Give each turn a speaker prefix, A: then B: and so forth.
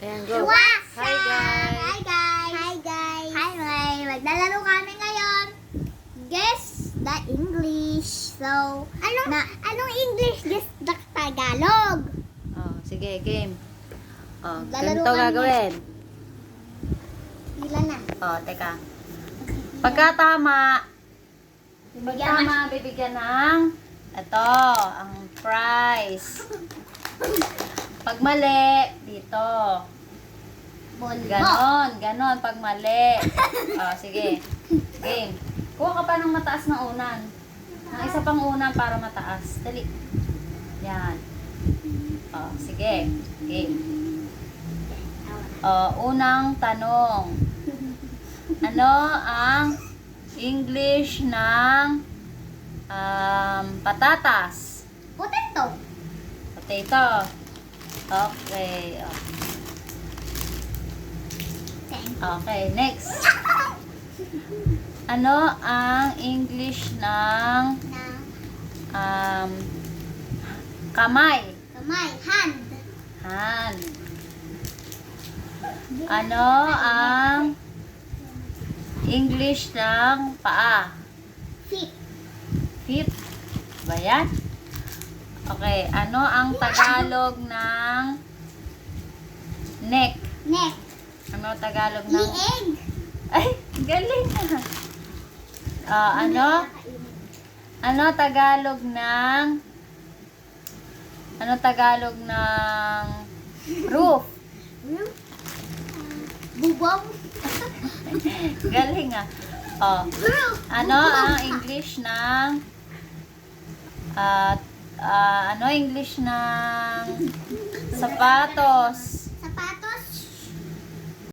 A: Ayan, go.
B: What's
A: Hi, guys.
B: Hi guys! Hi guys! Hi! Maglalaro kami ngayon. Guess the English. So, anong English? Guess the Tagalog.
A: Oh, sige, game. Oh,
B: Lalaro
A: ganito
B: kami.
A: gagawin.
B: Ilan na?
A: Oh, teka. Pagka tama,
B: Bigyan
A: bibigyan ng ito, ang prize. Pag mali, dito. Ganon, pag mali. Oh, sige. Game. Kuha ka pa ng mataas na unan. Ng isa pang unan para mataas. Dali. Yan. Oh, sige. Game. Oh, unang tanong. Ano ang English ng patatas?
B: Potato.
A: Potato. Okay. Okay, next. Ano ang English ng kamay?
B: Kamay. Hand.
A: Hand. Ano ang English ng paa?
B: Feet.
A: Feet. Ba yan? Okay, ano ang Tagalog ng neck?
B: Neck.
A: Ano Tagalog ng...
B: Lieg.
A: Ay, galing na. Ano Tagalog ng... Ano Tagalog ng roof?
B: Bubong.
A: Galing ah. Oh. Ano ang English ng... ano English ng sapatos?